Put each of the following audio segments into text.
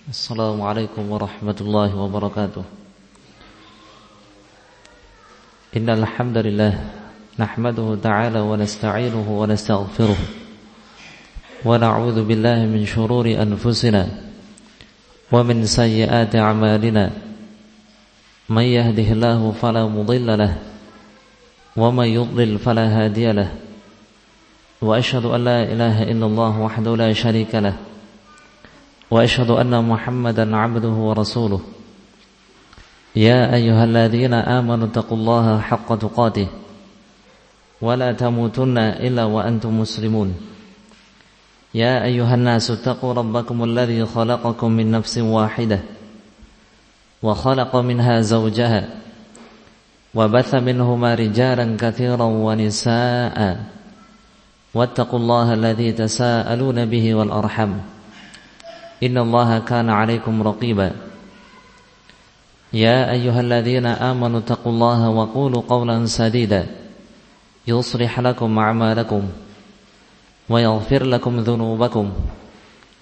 Assalamualaikum warahmatullahi wabarakatuh. Innal hamdalillah nahmaduhu ta'ala wa nasta'inuhu wa nastaghfiruh wa na'udzu billahi min shururi anfusina wa min sayyiati a'malina. May yahdihillahu fala mudilla lahu wa may yudlil fala hadiya lahu. Wa asyhadu an la ilaha illallah wahdahu la syarika lahu wa asyhadu anna Muhammadan 'abduhu wa rasuluh. Ya ayyuhalladzina amanu taqullaha haqqa tuqatih wa la tamutunna illa wa antum muslimun. Ya ayyuhan nasu taqu rabbakumul ladzi khalaqakum min nafsin wahidah wa khalaqa minha zawjaha wa batha minhuma rijalan katsiran wa nisaa'a wattaqullaha alladzi tasaaluna bihi wal arham. Innallaha kana 'alaikum raqiba. Ya ayyuhalladzina amanu taqullaha wa qulu qawlan sadida yuslih lakum a'malakum wa yaghfir lakum dhunubakum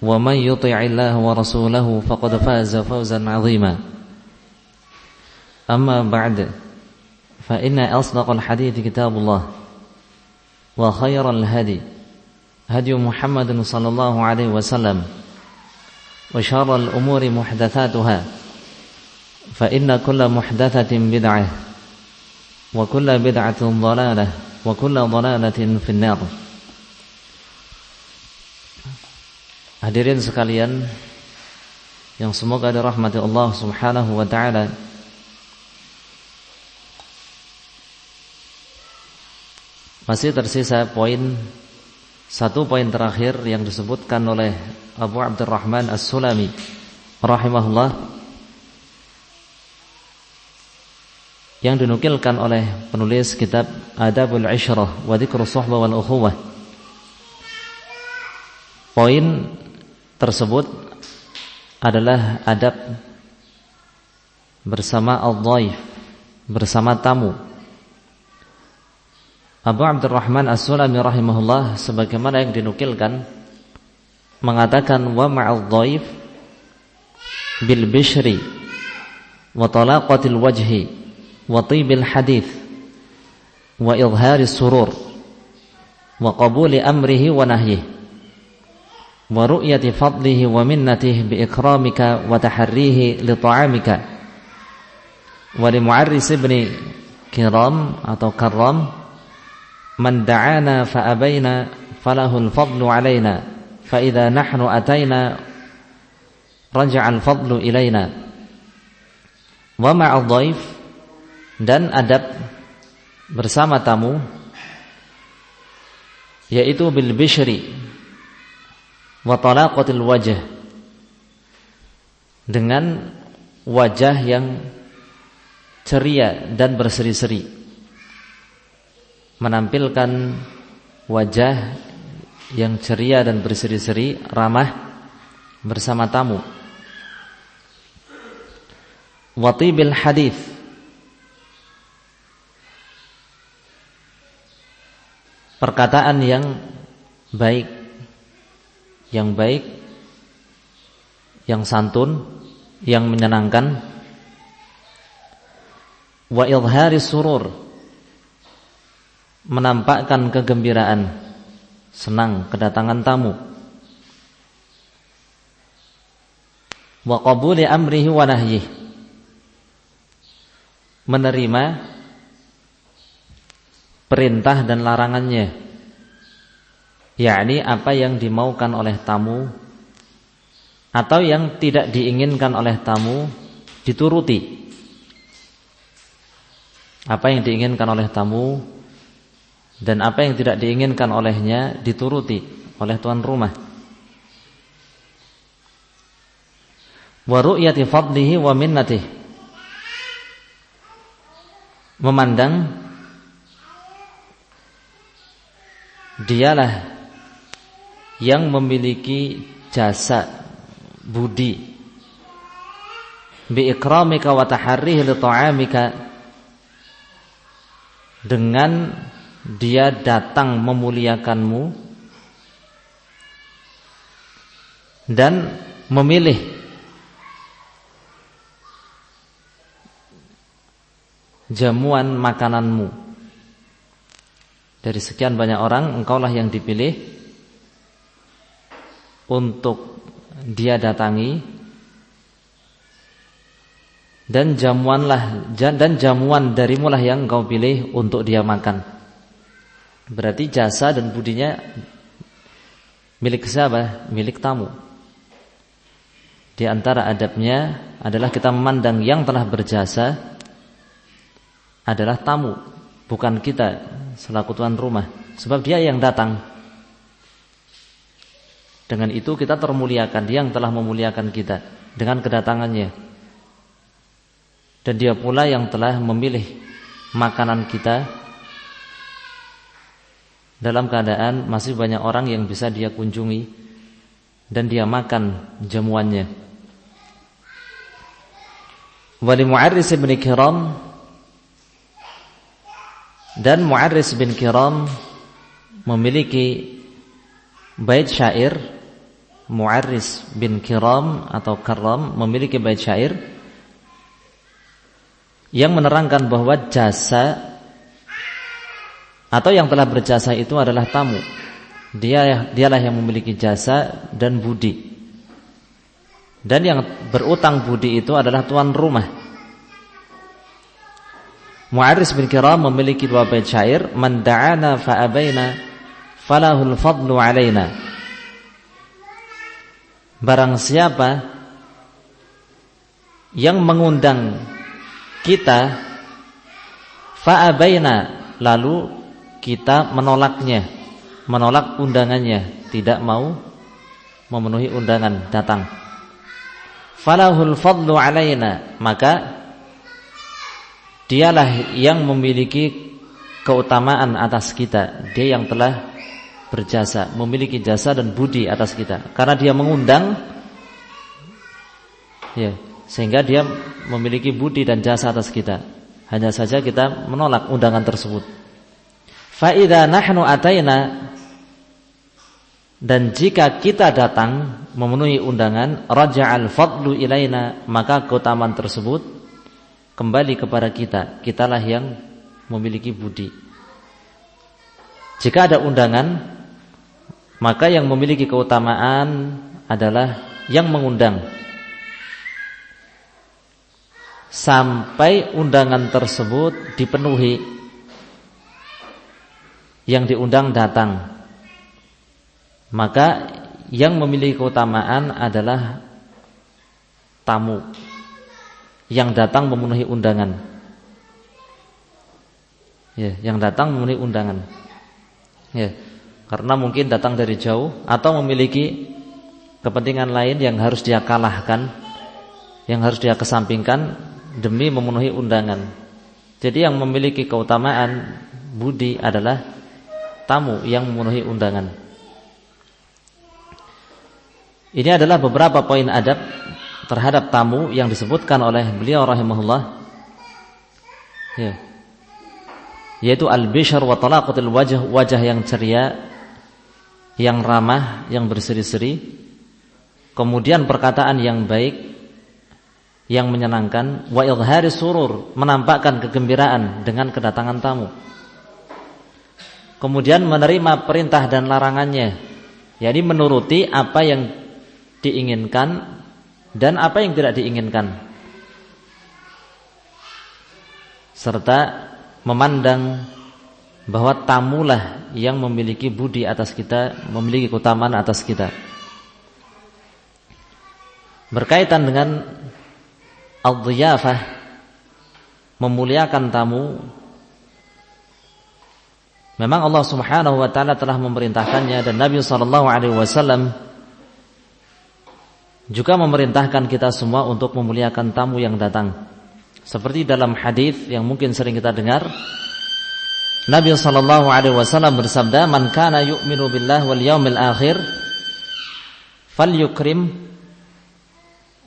wa man yuti'illaha wa rasulahu faqad faza fawzan 'azima. Amma ba'd, fa inna asdaqal hadithi kitabullah wa khairal hadi hadi Muhammadin sallallahu alaihi wasallam wa syarral umuri muhdatsatuha fa inna kulla muhdatsatin bid'ah wa kulla bid'atin dhalalah wa kulla dhalalatin finnar. Hadirin sekalian yang semoga dirahmati Allah Subhanahu wa taala, masih tersisa satu poin terakhir yang disebutkan oleh Abu Abdurrahman As-Sulami rahimahullah, yang dinukilkan oleh penulis kitab Adabul Ishrah wa Dzikrus Suhbah wal Ukhuwah. Poin tersebut adalah adab bersama al-dhaif, bersama tamu. Abu Abdurrahman As-Sulami rahimahullah sebagaimana yang dinukilkan mengatakan wa ma'al dhaif bil bishri wa talaqatil wajhi wa tibil hadith wa idharis surur wa qabuli amrihi wa nahyihi wa ru'yati fadlihi wa minnatihi bi ikramika wa taharrihi li ta'amika wa li Mu'arris ibn Kiram atau Karram man da'ana fa abaina falahul fadlu alaina fa idza nahnu ataina raja'al fadlu ilaina. Wa ma'al dhaif, dan adab bersama tamu yaitu bil bishri wa talaqatil wajh, dengan wajah yang ceria dan berseri-seri, menampilkan wajah yang ceria dan berseri-seri, ramah bersama tamu. Wa tibil hadith, perkataan yang baik, yang santun, yang menyenangkan. Wa idharis surur, menampakkan kegembiraan, senang kedatangan tamu. Wa qabuli amrihi wa nahyihi, menerima perintah dan larangannya, yakni apa yang dimaukan oleh tamu atau yang tidak diinginkan oleh tamu dituruti. Apa yang diinginkan oleh tamu dan apa yang tidak diinginkan olehnya dituruti oleh tuan rumah. Wa ru'yati fadlihi wa minnatihi, memandang dialah yang memiliki jasa budi, bi ikramika wa taharrihi li ta'amika, dengan dia datang memuliakanmu dan memilih jamuan makananmu. Dari sekian banyak orang, engkaulah yang dipilih untuk dia datangi, dan jamuan darimulah yang engkau pilih untuk dia makan. Berarti jasa dan budinya milik siapa? Milik tamu. Di antara adabnya adalah kita memandang yang telah berjasa adalah tamu, bukan kita selaku tuan rumah, sebab dia yang datang. Dengan itu kita termuliakan, dia yang telah memuliakan kita dengan kedatangannya. Dan dia pula yang telah memilih makanan kita dalam keadaan masih banyak orang yang bisa dia kunjungi dan dia makan jamuannya. Wali Mu'arris bin Kiram, dan Mu'arris bin Kiram memiliki bait syair. Mu'arris bin Kiram atau Karam memiliki bait syair yang menerangkan bahwa jasa atau yang telah berjasa itu adalah tamu. Dialah yang memiliki jasa dan budi. Dan yang berutang budi itu adalah tuan rumah. Mu'arris bin Kiram memiliki dua bait syair, man da'ana fa'abaina falahul fadlu alaina. Barang siapa yang mengundang kita fa'abaina, lalu kita menolaknya, menolak undangannya, tidak mau memenuhi undangan datang, falahul fadlu alaina, maka dialah yang memiliki keutamaan atas kita. Dia yang telah berjasa, memiliki jasa dan budi atas kita, karena dia mengundang, ya, sehingga dia memiliki budi dan jasa atas kita. Hanya saja kita menolak undangan tersebut. Fa idza nahnu ataina, dan jika kita datang memenuhi undangan, raja'al fadlu ilaina, maka keutamaan tersebut kembali kepada kita. Kitalah yang memiliki budi. Jika ada undangan, maka yang memiliki keutamaan adalah yang mengundang, sampai undangan tersebut dipenuhi, yang diundang datang, maka yang memiliki keutamaan adalah tamu yang datang memenuhi undangan. Ya, yang datang memenuhi undangan. Ya, karena mungkin datang dari jauh atau memiliki kepentingan lain yang harus dia kalahkan, yang harus dia kesampingkan demi memenuhi undangan. Jadi yang memiliki keutamaan budi adalah tamu yang memenuhi undangan. Ini adalah beberapa poin adab terhadap tamu yang disebutkan oleh beliau rahimahullah, ya, yaitu al-bishr wa talaqatul wajh, wajah yang ceria, yang ramah, yang berseri-seri, kemudian perkataan yang baik, yang menyenangkan, wa idhari surur, menampakkan kegembiraan dengan kedatangan tamu. Kemudian menerima perintah dan larangannya, yakni menuruti apa yang diinginkan dan apa yang tidak diinginkan, serta memandang bahwa tamulah yang memiliki budi atas kita, memiliki keutamaan atas kita. Berkaitan dengan al-dhiyafah, memuliakan tamu, memang Allah Subhanahu wa taala telah memerintahkannya, dan Nabi sallallahu alaihi wasallam juga memerintahkan kita semua untuk memuliakan tamu yang datang. Seperti dalam hadis yang mungkin sering kita dengar, Nabi sallallahu alaihi wasallam bersabda, "Man kana yu'minu billahi wal yaumil akhir falyukrim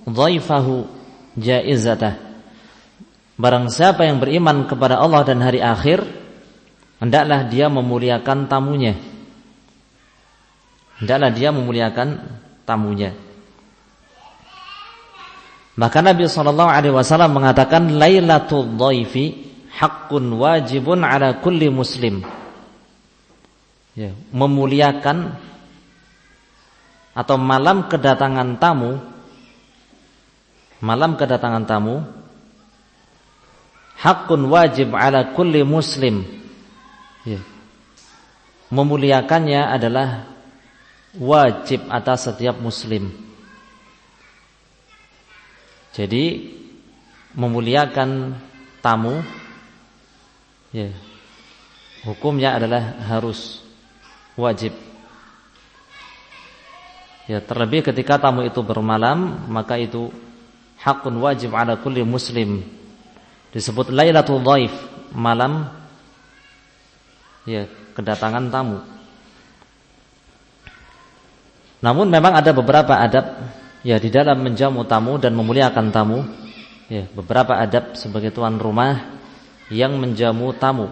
dhaifahu jaizatah." Barang siapa yang beriman kepada Allah dan hari akhir, hendaklah dia memuliakan tamunya. Hendaklah dia memuliakan tamunya. Maka Nabi sallallahu alaihi wasallam mengatakan, "Lailatul dhaifi haqqun wajibun ala kulli muslim. Ya, memuliakan atau malam kedatangan tamu haqqun wajib ala kulli muslim. Ya. Memuliakannya adalah wajib atas setiap muslim. Jadi memuliakan tamu, ya, hukumnya adalah harus wajib. Ya, terlebih ketika tamu itu bermalam, maka itu haqqun wajib ala kulli muslim. Disebut Lailatul Dhaif, malam, ya, kedatangan tamu. Namun memang ada beberapa adab, ya, di dalam menjamu tamu dan memuliakan tamu. Ya, beberapa adab sebagai tuan rumah yang menjamu tamu.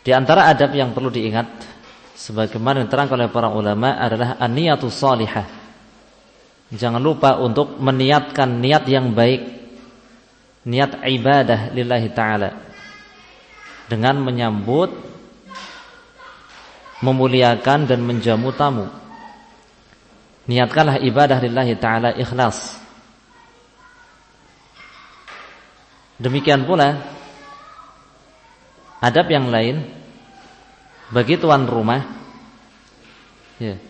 Di antara adab yang perlu diingat, sebagaimana diterangkan oleh para ulama, adalah an-niyatus shalihah. Jangan lupa untuk meniatkan niat yang baik, niat ibadah lillahi ta'ala, dengan menyambut, memuliakan dan menjamu tamu. Niatkanlah ibadah lillahi ta'ala ikhlas. Demikian pula adab yang lain bagi tuan rumah, ya,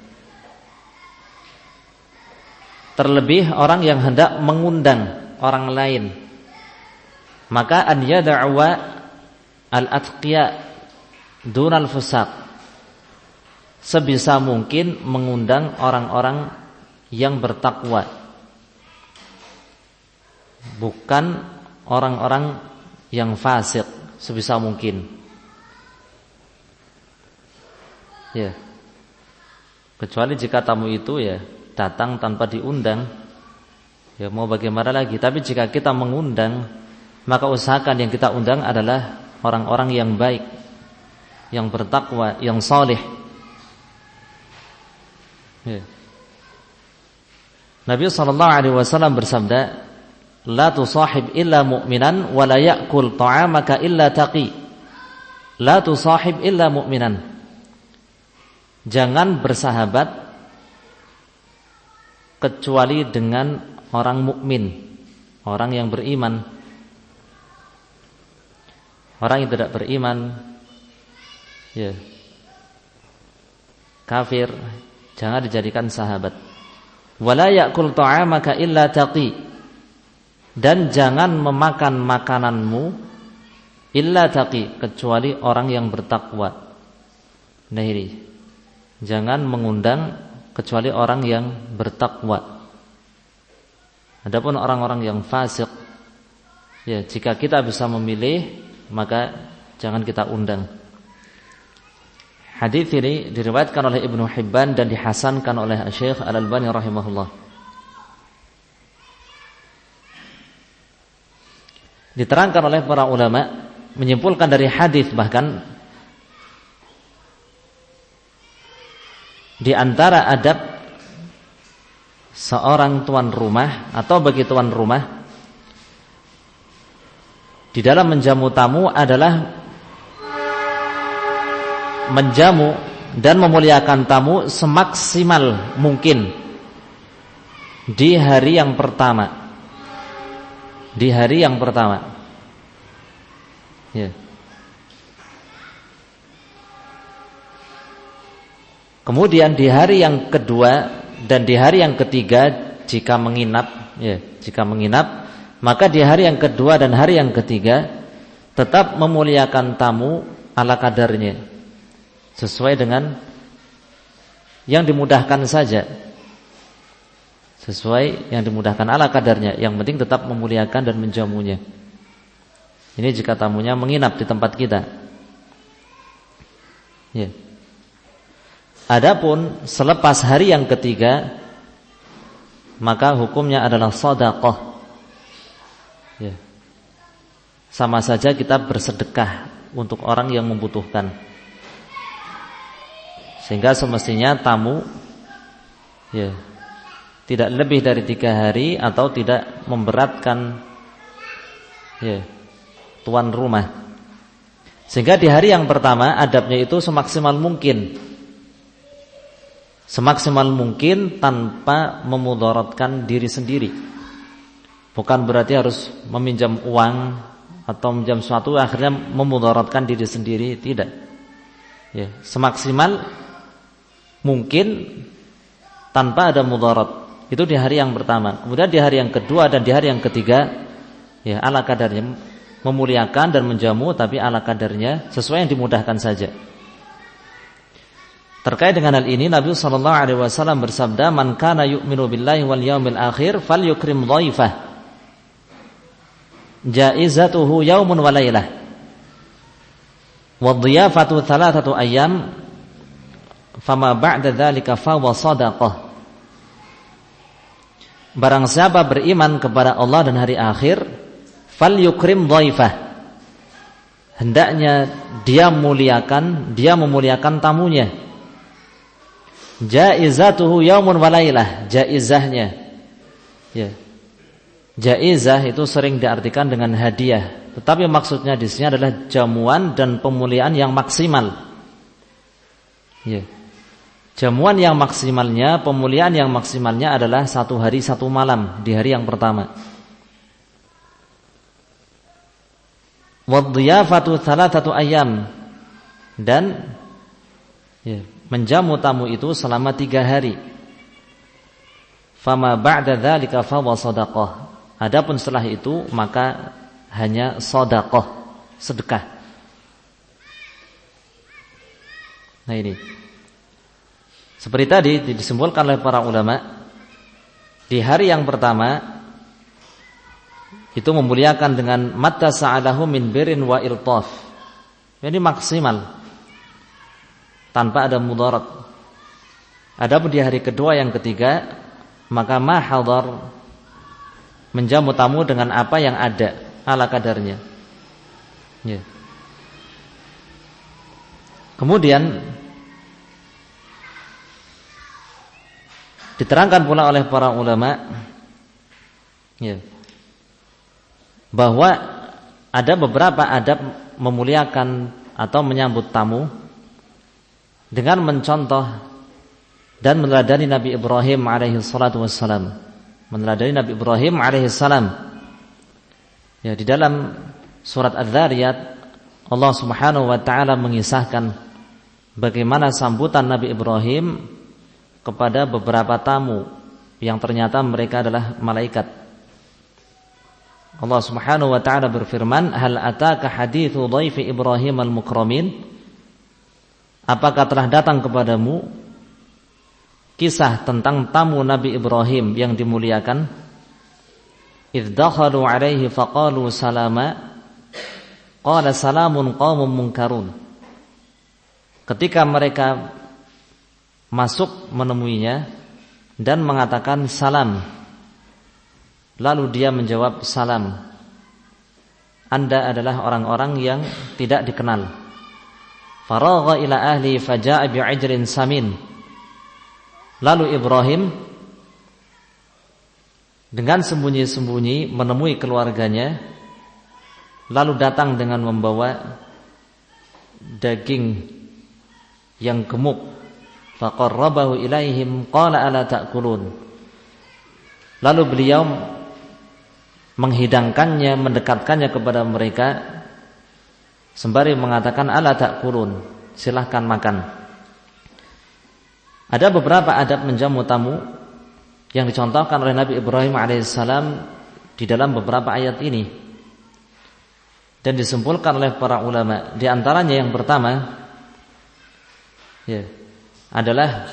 terlebih orang yang hendak mengundang orang lain, maka an yad'uwa al-atqiya dunal fusaq, sebisa mungkin mengundang orang-orang yang bertakwa, bukan orang-orang yang fasik, sebisa mungkin. Ya. Kecuali jika tamu itu, ya, datang tanpa diundang, ya, mau bagaimana lagi. Tapi jika kita mengundang, maka usahakan yang kita undang adalah orang-orang yang baik, yang bertakwa, yang saleh. Ya. Nabi SAW bersabda, la tusahib illa mu'minan wa la ya'kul ta'amaka illa taqi. La tusahib illa mu'minan. Jangan bersahabat kecuali dengan orang mukmin, orang yang beriman. Orang yang tidak beriman, ya, kafir, jangan dijadikan sahabat. Wa la ya'kul ta'amaka illa taqi. Dan jangan memakan makananmu illa taqi, kecuali orang yang bertakwa. Nah ini, jangan mengundang kecuali orang yang bertakwa. Adapun orang-orang yang fasik, ya, jika kita bisa memilih, maka jangan kita undang. Hadis ini diriwayatkan oleh Ibnu Hibban dan dihasankan oleh Syekh Al-Albani rahimahullah. Diterangkan oleh para ulama, menyimpulkan dari hadis, bahkan di antara adab seorang tuan rumah atau bagi tuan rumah di dalam menjamu tamu adalah menjamu dan memuliakan tamu semaksimal mungkin di hari yang pertama. Di hari yang pertama, ya. Kemudian di hari yang kedua dan di hari yang ketiga jika menginap, ya, jika menginap, maka di hari yang kedua dan hari yang ketiga tetap memuliakan tamu ala kadarnya, sesuai dengan yang dimudahkan saja. Sesuai yang dimudahkan ala kadarnya. Yang penting tetap memuliakan dan menjamunya. Ini jika tamunya menginap di tempat kita, ya. Adapun selepas hari yang ketiga, maka hukumnya adalah shadaqah, ya. Sama saja kita bersedekah untuk orang yang membutuhkan. Sehingga semestinya tamu, ya, tidak lebih dari 3 hari atau tidak memberatkan, ya, tuan rumah. Sehingga di hari yang pertama adabnya itu semaksimal mungkin. Semaksimal mungkin tanpa memudaratkan diri sendiri. Bukan berarti harus meminjam uang atau meminjam sesuatu akhirnya memudaratkan diri sendiri, tidak. Ya, semaksimal mungkin tanpa ada mudarat. Itu di hari yang pertama. Kemudian di hari yang kedua dan di hari yang ketiga, ya ala kadarnya, memuliakan dan menjamu, tapi ala kadarnya sesuai yang dimudahkan saja. Terkait dengan hal ini Nabi SAW bersabda, "Man kana yu'minu billahi wal yaumil akhir falyukrim dhaifah. Jaizatuhu yaumun wa lailah. Wa dhiyafatu 3 ayyam. Fama ba'da dzalika fa wa shadaqah." Barang siapa beriman kepada Allah dan hari akhir, falyukrim dhaifah. Hendaknya dia memuliakan tamunya. Jaizatuhu yaumun wa lailah. Jaizahnya, ya. Jaizah itu sering diartikan dengan hadiah, tetapi maksudnya di sini adalah jamuan dan pemuliaan yang maksimal. Ya. Jamuan yang maksimalnya, pemuliaan yang maksimalnya adalah 1 hari 1 malam di hari yang pertama. Wadhiyafatu 3 ayyam, dan ya, menjamu tamu itu selama 3 hari. Fama ba'da dzalika fa wa shadaqah. Adapun setelah itu maka hanya shadaqah, sedekah. Nah ini seperti tadi disimpulkan oleh para ulama, di hari yang pertama itu memuliakan dengan matta sa'alahu min birin wa iltaf. Ini maksimal tanpa ada mudarat. Adapun di hari kedua yang ketiga, maka mahadhar, menjamu tamu dengan apa yang ada ala kadarnya. Ya. Kemudian diterangkan pula oleh para ulama, ya, bahwa ada beberapa adab memuliakan atau menyambut tamu dengan mencontoh dan meneladani Nabi Ibrahim alaihi salatu wassalam. Meneladani Nabi Ibrahim alaihi salam. Ya, di dalam surat Adz-Dzariyat Allah Subhanahu wa taala mengisahkan bagaimana sambutan Nabi Ibrahim kepada beberapa tamu yang ternyata mereka adalah malaikat. Allah Subhanahu wa taala berfirman, "Hal ataka haditsu dhaifi Ibrahim al-mukramin?" Apakah telah datang kepadamu kisah tentang tamu Nabi Ibrahim yang dimuliakan? Idz dakhalu alaihi faqalu salama, qala salamun qaumun munkarun. Ketika mereka masuk menemuinya dan mengatakan salam, lalu dia menjawab salam, Anda adalah orang-orang yang tidak dikenal. Faragha ila ahli faja'a bi'ijrin samin. Lalu Ibrahim dengan sembunyi-sembunyi menemui keluarganya, lalu datang dengan membawa daging yang gemuk. Faqarrabahu ilaihim qala ala ta'kulun. Lalu beliau menghidangkannya, mendekatkannya kepada mereka sembari mengatakan ala ta'kulun, silahkan makan. Ada beberapa adab menjamu tamu yang dicontohkan oleh Nabi Ibrahim alaihissalam di dalam beberapa ayat ini dan disimpulkan oleh para ulama. Di antaranya yang pertama, ya, adalah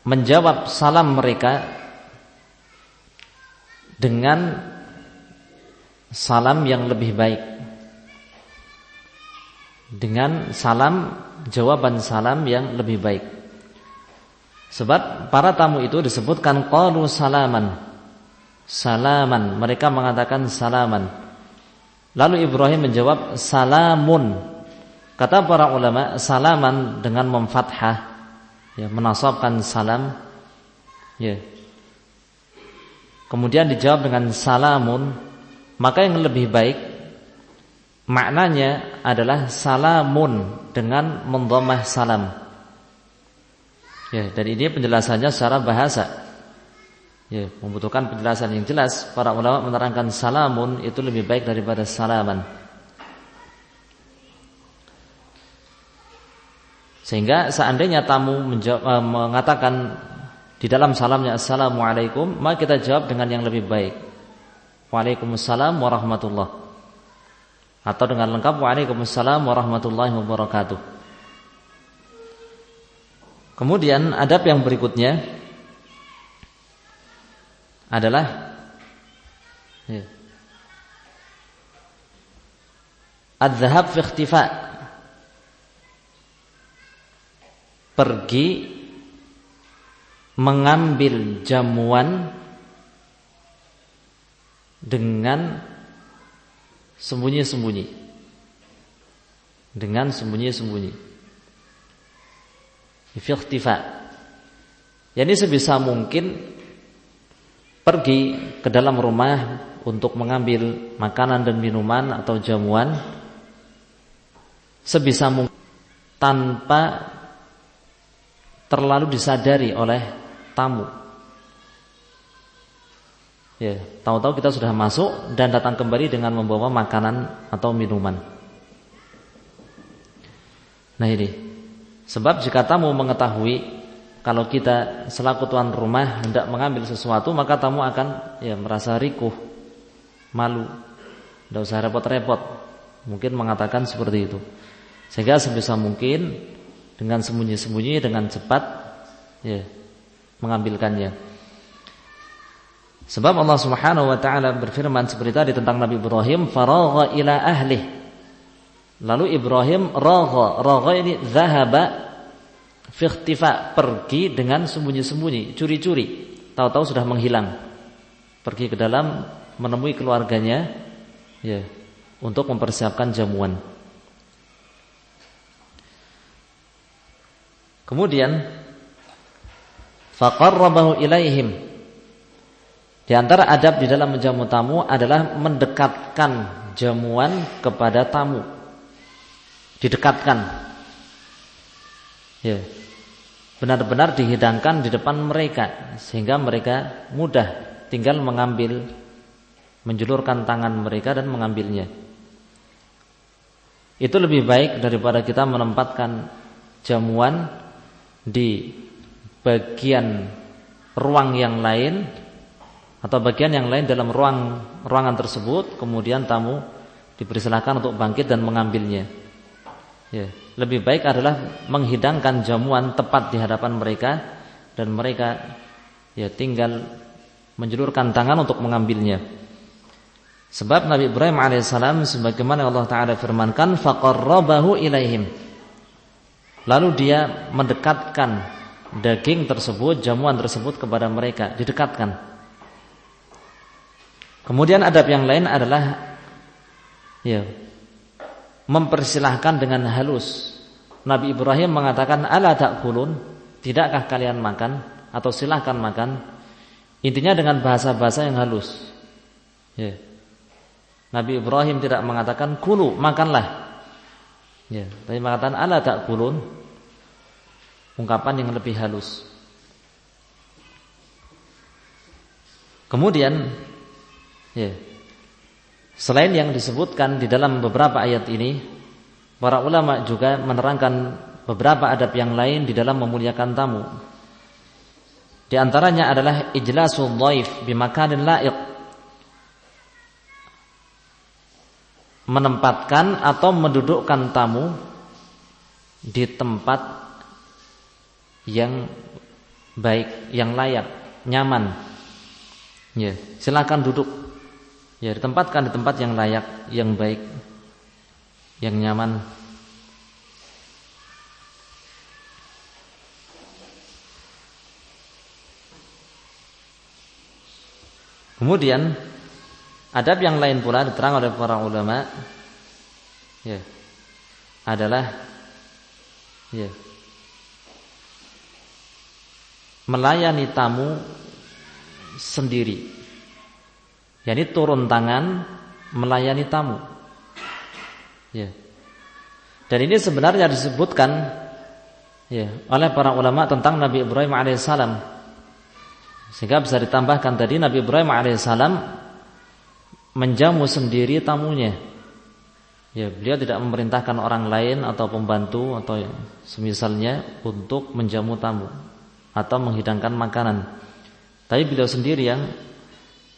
menjawab salam mereka dengan salam yang lebih baik, dengan salam, jawaban salam yang lebih baik. Sebab para tamu itu disebutkan qalu salaman, salaman, mereka mengatakan salaman. Lalu Ibrahim menjawab salamun. Kata para ulama, salaman dengan memfathah ya, menasabkan salam, ya, kemudian dijawab dengan salamun, maka yang lebih baik maknanya adalah salamun dengan mendhammah salam. Ya, dan ini penjelasannya secara bahasa. Ya, membutuhkan penjelasan yang jelas. Para ulama menerangkan salamun itu lebih baik daripada salaman. Sehingga seandainya tamu mengatakan di dalam salamnya assalamualaikum, maka kita jawab dengan yang lebih baik, waalaikumsalam warahmatullah, atau dengan lengkap waalaikumsalam warahmatullahi wabarakatuh. Kemudian adab yang berikutnya adalah adzhab fi ikhtifa, pergi mengambil jamuan dengan sembunyi-sembunyi. Dengan sembunyi-sembunyi. Fi ikhtifa. Yani sebisa mungkin pergi ke dalam rumah untuk mengambil makanan dan minuman atau jamuan sebisa mungkin tanpa terlalu disadari oleh tamu. Ya, tahu-tahu kita sudah masuk dan datang kembali dengan membawa makanan atau minuman. Nah ini, sebab jika tamu mengetahui kalau kita selaku tuan rumah hendak mengambil sesuatu, maka tamu akan merasa rikuh, malu, tidak usah repot-repot, mungkin mengatakan seperti itu. Sehingga sebisa mungkin dengan sembunyi-sembunyi, dengan cepat mengambilkannya. Sebab Allah Subhanahu wa taala berfirman seperti tadi tentang Nabi Ibrahim, faragha ila ahlih. Lalu Ibrahim ragha ini zahaba fi ikhtifa, pergi dengan sembunyi-sembunyi, curi-curi, tahu-tahu sudah menghilang. Pergi ke dalam menemui keluarganya untuk mempersiapkan jamuan. Kemudian faqarrabahu ilaihim. Di antara adab di dalam menjamu tamu adalah mendekatkan jamuan kepada tamu. Didekatkan. Benar-benar dihidangkan di depan mereka sehingga mereka mudah tinggal mengambil, menjulurkan tangan mereka dan mengambilnya. Itu lebih baik daripada kita menempatkan jamuan di bagian ruang yang lain atau bagian yang lain dalam ruangan tersebut, kemudian tamu dipersilakan untuk bangkit dan mengambilnya. Lebih baik adalah menghidangkan jamuan tepat di hadapan mereka dan mereka tinggal menjulurkan tangan untuk mengambilnya. Sebab Nabi Ibrahim alaihissalam sebagaimana Allah Ta'ala firmankan, faqarrabahu ilaihim. Lalu dia mendekatkan daging tersebut, jamuan tersebut kepada mereka, didekatkan. Kemudian adab yang lain adalah mempersilahkan dengan halus. Nabi Ibrahim mengatakan, ala ta'kulun, tidakkah kalian makan, atau silahkan makan. Intinya dengan bahasa-bahasa yang halus. Nabi Ibrahim tidak mengatakan kulu, makanlah. Tapi mengatakan ala ta'kulun, ungkapan yang lebih halus. Kemudian selain yang disebutkan di dalam beberapa ayat ini, para ulama juga menerangkan beberapa adab yang lain di dalam memuliakan tamu. Di antaranya adalah ijlasul dhaif bimakanin la'iq, menempatkan atau mendudukkan tamu di tempat yang baik, yang layak, nyaman. Silakan duduk. Ditempatkan di tempat yang layak, yang baik, yang nyaman. Kemudian adab yang lain pula diterang oleh para ulama adalah melayani tamu sendiri. Yani turun tangan melayani tamu. Ya. Dan ini sebenarnya disebutkan ya oleh para ulama tentang Nabi Ibrahim alaihissalam. Sehingga bisa ditambahkan tadi Nabi Ibrahim alaihissalam menjamu sendiri tamunya. Ya, beliau tidak memerintahkan orang lain atau pembantu atau semisalnya untuk menjamu tamu atau menghidangkan makanan. Tapi beliau sendiri yang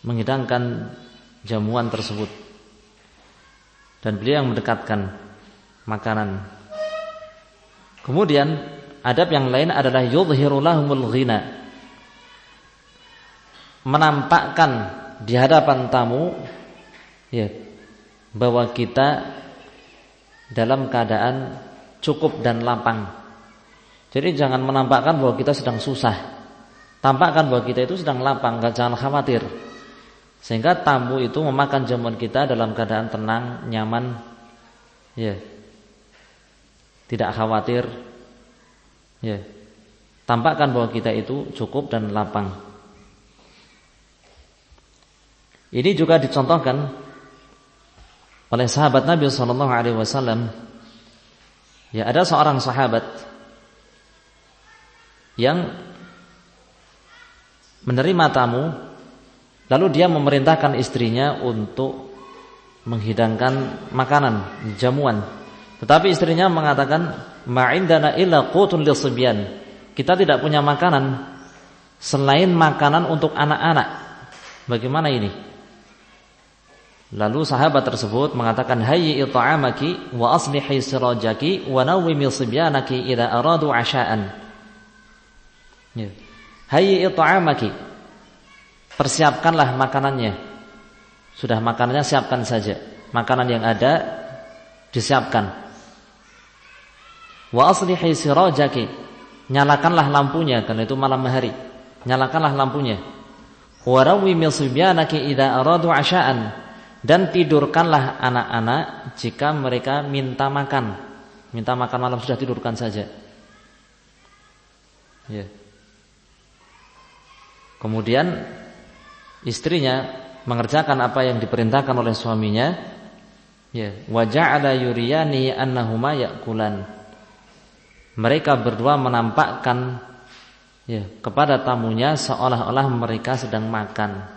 menghidangkan jamuan tersebut. Dan beliau yang mendekatkan makanan. Kemudian adab yang lain adalah yudhiru lahumul ghina. Menampakkan di hadapan tamu ya bahwa kita dalam keadaan cukup dan lapang. Jadi jangan menampakkan bahwa kita sedang susah. Tampakkan bahwa kita itu sedang lapang, jangan khawatir. Sehingga tamu itu memakan jamuan kita dalam keadaan tenang, nyaman, ya, tidak khawatir, ya. Tampakkan bahwa kita itu cukup dan lapang. Ini juga dicontohkan oleh sahabat Nabi SAW. Ya, ada seorang sahabat yang menerima tamu, lalu dia memerintahkan istrinya untuk menghidangkan makanan, jamuan. Tetapi istrinya mengatakan, "Ma'indana illa qutun lisibyan." Kita tidak punya makanan selain makanan untuk anak-anak. Bagaimana ini? Lalu sahabat tersebut mengatakan, "Hayyi ta'amaki wa aslihi sirajaki wa nawwimi sibyanaki idza aradu 'asha'an." Ya. Hayyi ta'amaki. Persiapkanlah makanannya. Sudah makanannya siapkan saja. Makanan yang ada disiapkan. Wa aslihi sirajaki. Nyalakanlah lampunya karena itu malam hari. Nyalakanlah lampunya. Wa rawwimi sibyanaki idza aradu 'asha'an. Dan tidurkanlah anak-anak jika mereka minta makan. Minta makan malam sudah tidurkan saja. Ya. Kemudian istrinya mengerjakan apa yang diperintahkan oleh suaminya. Ya, wa ja'ala yuriyani annahuma ya'kulan. Mereka berdua menampakkan ya kepada tamunya seolah-olah mereka sedang makan.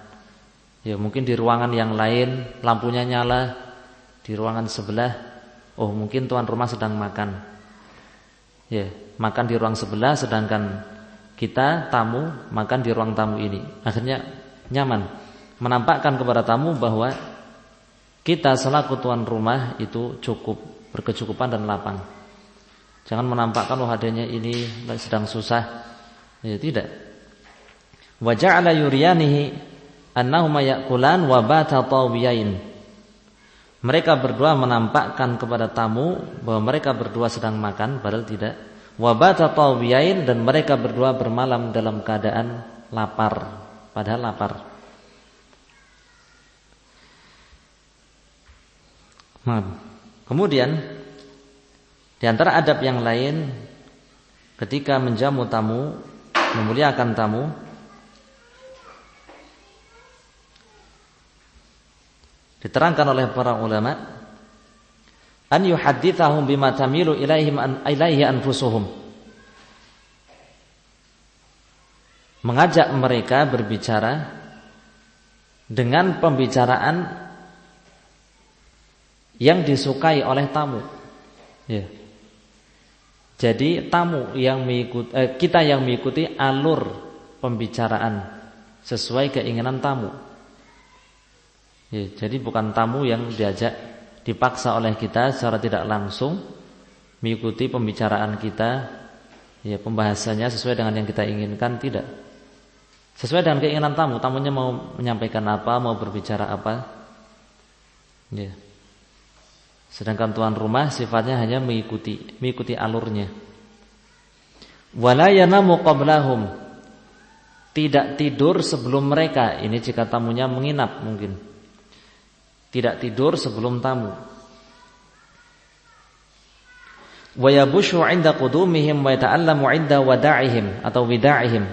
Ya, mungkin di ruangan yang lain lampunya nyala, di ruangan sebelah oh mungkin tuan rumah sedang makan. Ya, makan di ruang sebelah sedangkan kita tamu makan di ruang tamu ini. Akhirnya nyaman, menampakkan kepada tamu bahwa kita selaku tuan rumah itu cukup, berkecukupan dan lapang. Jangan menampakkan adanya ini sedang susah. Ya, tidak. Wa ja'ala yuriyanihi annahuma ya'kulan wa bata tawiyain. Mereka berdua menampakkan kepada tamu bahwa mereka berdua sedang makan padahal tidak. Wa bata tawiyain, dan mereka berdua bermalam dalam keadaan lapar padahal lapar. Kemudian di antara adab yang lain ketika menjamu tamu, memuliakan tamu, diterangkan oleh para ulama, an yuhadditsahum bima tamilu ilaihi anfusuhum. Mengajak mereka berbicara dengan pembicaraan yang disukai oleh tamu. Ya. Jadi tamu yang mengikuti kita yang mengikuti alur pembicaraan sesuai keinginan tamu. Ya, jadi bukan tamu yang diajak dipaksa oleh kita secara tidak langsung mengikuti pembicaraan kita, ya pembahasannya sesuai dengan yang kita inginkan, tidak. Sesuai dengan keinginan tamu, tamunya mau menyampaikan apa, mau berbicara apa. Ya. Sedangkan tuan rumah sifatnya hanya mengikuti alurnya. Wala yanamu qablahum. Tidak tidur sebelum mereka. Ini jika tamunya menginap mungkin. Tidak tidur sebelum tamu. Wa yabushu 'inda qudumihim wa yata'allamu 'inda wada'ihim atau wida'ihim.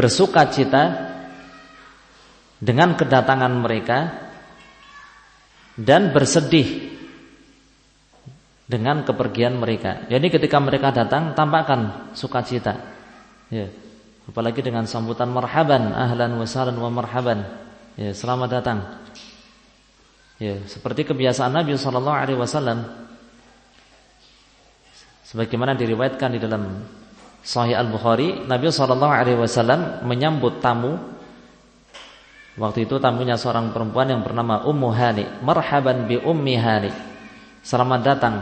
bersukacita dengan kedatangan mereka dan bersedih dengan kepergian mereka. Jadi ketika mereka datang, tampakkan sukacita. Ya. Apalagi dengan sambutan marhaban, ahlan wa sahlan wa marhaban. Ya, selamat datang. Ya, seperti kebiasaan Nabi sallallahu alaihi wasallam sebagaimana diriwayatkan di dalam Sahih Al-Bukhari, Nabi sallallahu alaihi wasallam menyambut tamu. Waktu itu tamunya seorang perempuan yang bernama Ummu Hani. Marhaban bi Ummi Hani. Selamat datang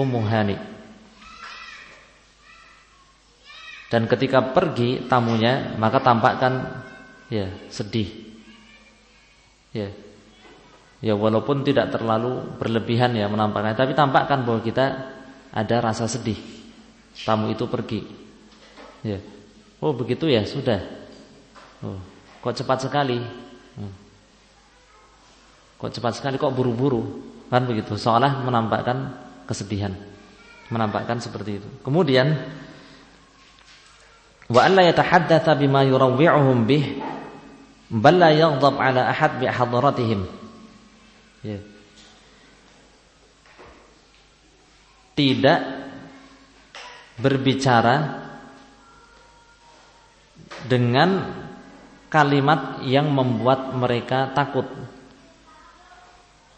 Ummu Hani. Dan ketika pergi tamunya, maka tampakkan ya sedih. Ya. Ya walaupun tidak terlalu berlebihan ya menampakkan, tapi tampakkan bahwa kita ada rasa sedih. Tamu itu pergi. Ya. Oh begitu ya, sudah. Oh, kok cepat sekali? Kok cepat sekali, kok buru-buru? Kan begitu, seolah menampakkan kesedihan. Menampakkan seperti itu. Kemudian wa alla yatahaddatsa bima yurawwi'uhum bih bal la yaghdab 'ala ahad bi hadratihim. Ya. Tidak berbicara dengan kalimat yang membuat mereka takut,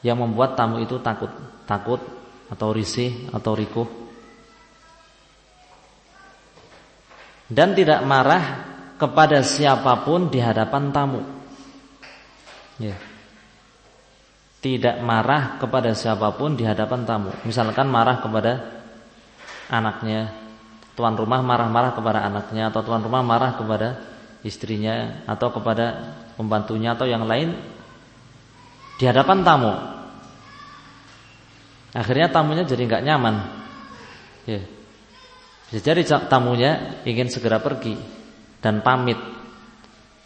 yang membuat tamu itu takut atau risih atau rikuh, dan tidak marah kepada siapapun di hadapan tamu. Ya. Tidak marah kepada siapapun di hadapan tamu. Misalkan marah kepada anaknya, tuan rumah marah-marah kepada anaknya, atau tuan rumah marah kepada istrinya, atau kepada pembantunya atau yang lain di hadapan tamu. Akhirnya tamunya jadi nggak nyaman. Ya. Jadi tamunya ingin segera pergi dan pamit.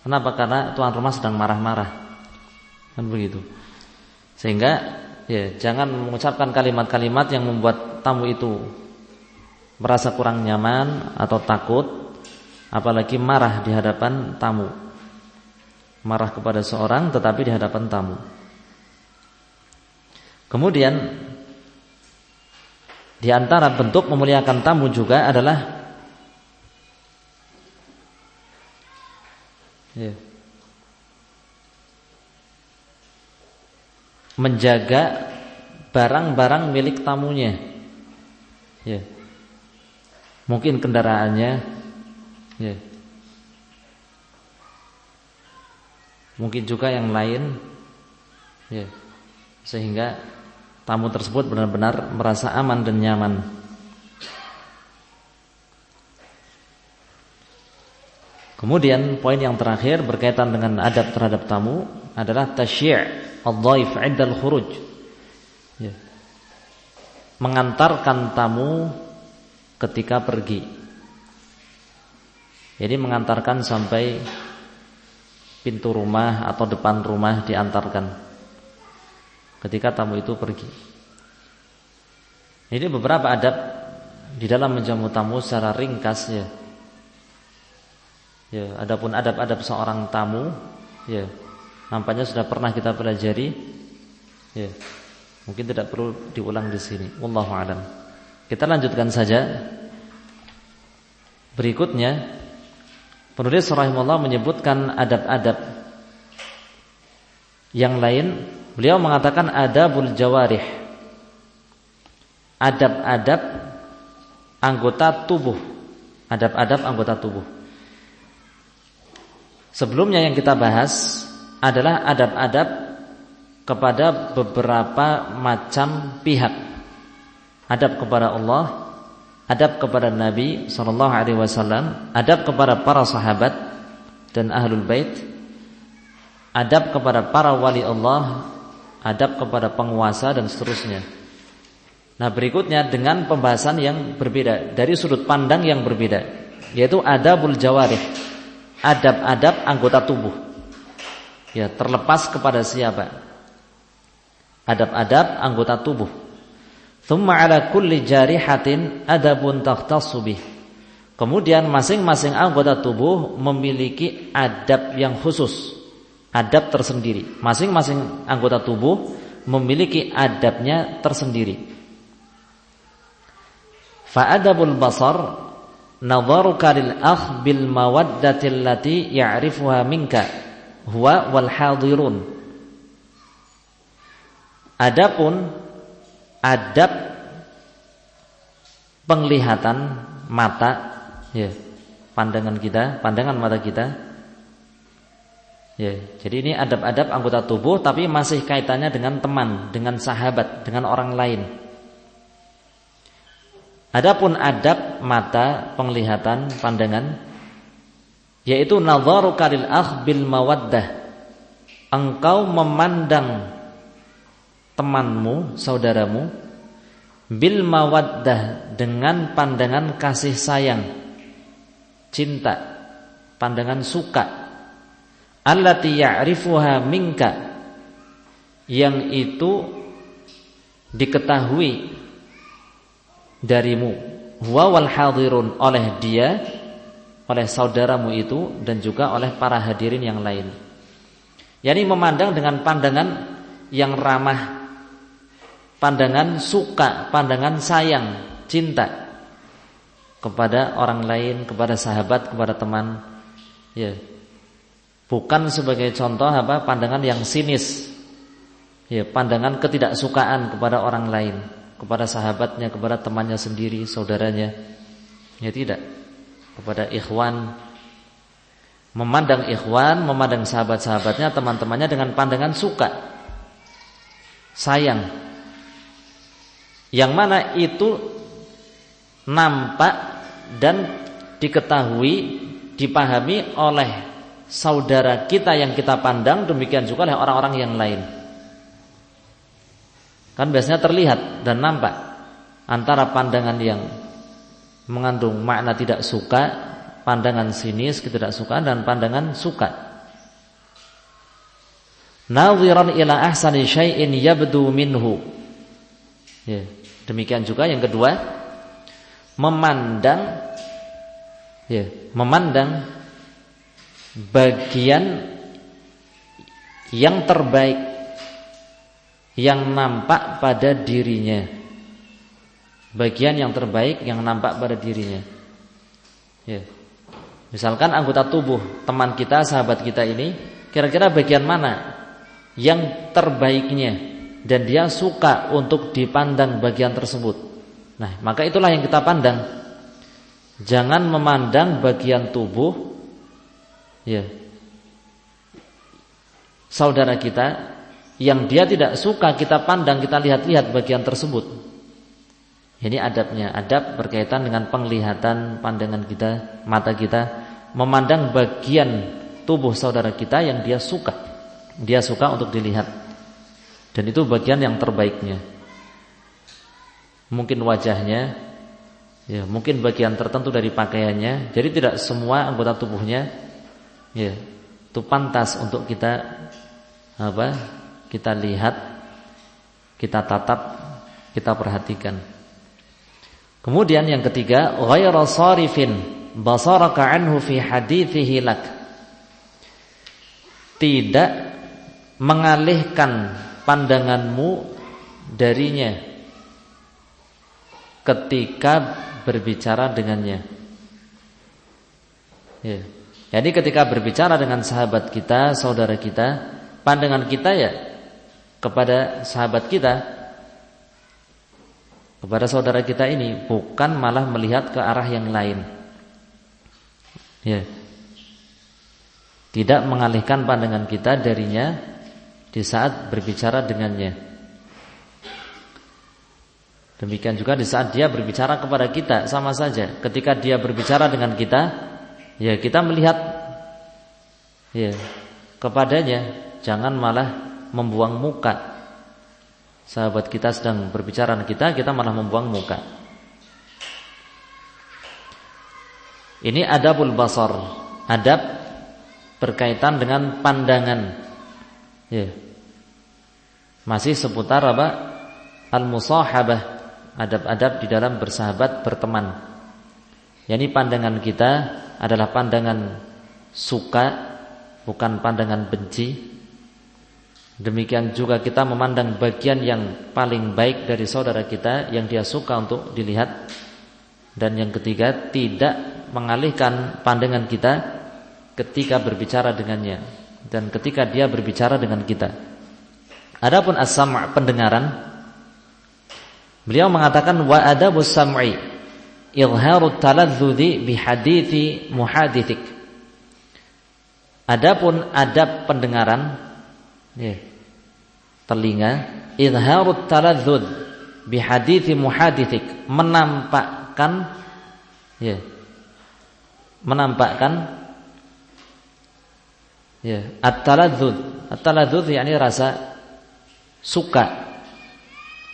Kenapa? Karena tuan rumah sedang marah-marah. Kan begitu. Sehingga ya jangan mengucapkan kalimat-kalimat yang membuat tamu itu merasa kurang nyaman atau takut, apalagi marah di hadapan tamu. Marah kepada seorang tetapi di hadapan tamu. Kemudian di antara bentuk memuliakan tamu juga adalah menjaga barang-barang milik tamunya. Ya. Mungkin kendaraannya, ya. Mungkin juga yang lain, ya. Sehingga tamu tersebut benar-benar merasa aman dan nyaman. Kemudian poin yang terakhir berkaitan dengan adab terhadap tamu adalah tasyi' al-dhaif 'inda al-khuruj. Ya. Mengantarkan tamu ketika pergi. Jadi mengantarkan sampai pintu rumah atau depan rumah, diantarkan ketika tamu itu pergi. Ini beberapa adab di dalam menjamu tamu secara ringkas ya. Ya, adapun adab-adab seorang tamu ya, nampaknya sudah pernah kita pelajari. Ya. Mungkin tidak perlu diulang di sini. Wallahu a'lam. Kita lanjutkan saja. Berikutnya, penulis rahimahullah menyebutkan adab-adab yang lain. Beliau mengatakan adabul jawarih. Adab-adab anggota tubuh. Adab-adab anggota tubuh. Sebelumnya yang kita bahas adalah adab-adab kepada beberapa macam pihak. Adab kepada Allah, adab kepada Nabi SAW, adab kepada para sahabat dan ahlul bait, adab kepada para wali Allah, adab kepada penguasa dan seterusnya. Nah berikutnya dengan pembahasan yang berbeda, dari sudut pandang yang berbeda, yaitu adabul jawarih. Adab-adab anggota tubuh. Ya, terlepas kepada siapa. Adab-adab anggota tubuh. Thumma ala kulli jarihatin adabun takhtassu bih. Kemudian masing-masing anggota tubuh memiliki adab yang khusus, adab tersendiri. Masing-masing anggota tubuh memiliki adabnya tersendiri. Fa'adabul basar nadharuka lil akh bil mawaddati allati ya'rifuha minka huwa wal hadirun. Adapun adab penglihatan mata, ya, pandangan kita, pandangan mata kita, ya. Jadi ini adab-adab anggota tubuh, tapi masih kaitannya dengan teman, dengan sahabat, dengan orang lain. Adapun adab mata, penglihatan, pandangan, yaitu nadharuka lil akh bil mawaddah. Engkau memandang temanmu, saudaramu, bil mawaddah, dengan pandangan kasih sayang, cinta, pandangan suka, allati ya'rifuha minka, yang itu diketahui darimu, huwa wal hadirun, oleh dia, oleh saudaramu itu, dan juga oleh para hadirin yang lain. Yani memandang dengan pandangan yang ramah, pandangan suka, pandangan sayang, cinta kepada orang lain, kepada sahabat, kepada teman, ya. Bukan sebagai contoh pandangan yang sinis, ya, pandangan ketidaksukaan kepada orang lain, kepada sahabatnya, kepada temannya sendiri, saudaranya, ya tidak. Kepada ikhwan, memandang ikhwan, memandang sahabat-sahabatnya, teman-temannya dengan pandangan suka, sayang, yang mana itu nampak dan diketahui, dipahami oleh saudara kita yang kita pandang, demikian juga oleh orang-orang yang lain. Kan biasanya terlihat dan nampak antara pandangan yang mengandung makna tidak suka, pandangan sinis, ketidaksukaan, dan pandangan suka. Nadhiran ila ahsani syai'in yabdu minhu. Ya, demikian juga yang kedua, memandang, ya, memandang bagian yang terbaik yang nampak pada dirinya. Bagian yang terbaik yang nampak pada dirinya. Ya. Misalkan anggota tubuh teman kita, sahabat kita ini, kira-kira bagian mana yang terbaiknya dan dia suka untuk dipandang bagian tersebut. Nah, maka itulah yang kita pandang. Jangan memandang bagian tubuh, ya, saudara kita yang dia tidak suka kita pandang, kita lihat-lihat bagian tersebut. Ini adabnya, adab berkaitan dengan penglihatan, pandangan kita, mata kita, memandang bagian tubuh saudara kita yang dia suka untuk dilihat, dan itu bagian yang terbaiknya. Mungkin wajahnya, ya, mungkin bagian tertentu dari pakaiannya. Jadi tidak semua anggota tubuhnya, ya, itu pantas untuk kita kita lihat, kita tatap, kita perhatikan. Kemudian yang ketiga, ghairu sarifin basaraka anhu fi hadithihi lak. Tidak mengalihkan pandanganmu darinya ketika berbicara dengannya. Ya. Jadi ketika berbicara dengan sahabat kita, saudara kita, pandangan kita ya kepada sahabat kita, kepada saudara kita ini, bukan malah melihat ke arah yang lain. Ya. Tidak mengalihkan pandangan kita darinya di saat berbicara dengannya. Demikian juga di saat dia berbicara kepada kita, sama saja. Ketika dia berbicara dengan kita, ya kita melihat, ya, kepadanya, jangan malah membuang muka. Sahabat kita sedang berbicara dengan kita malah membuang muka. Ini adabul basar, adab berkaitan dengan pandangan. Ya. Masih seputar Al-musahabah, adab-adab di dalam bersahabat, berteman. yakni pandangan kita adalah pandangan suka, bukan pandangan benci. Demikian juga kita memandang bagian yang paling baik dari saudara kita yang dia suka untuk dilihat. Dan yang ketiga, tidak mengalihkan pandangan kita ketika berbicara dengannya dan ketika dia berbicara dengan kita. Adapun as-sam' pendengaran, beliau mengatakan wa adabus sam'i izharut taladzzuzi bihadithi muhadithik. Adapun adab pendengaran, telinga, izharut taladzuz bihadithi muhadithik, menampakkan at-taladzuz yakni rasa suka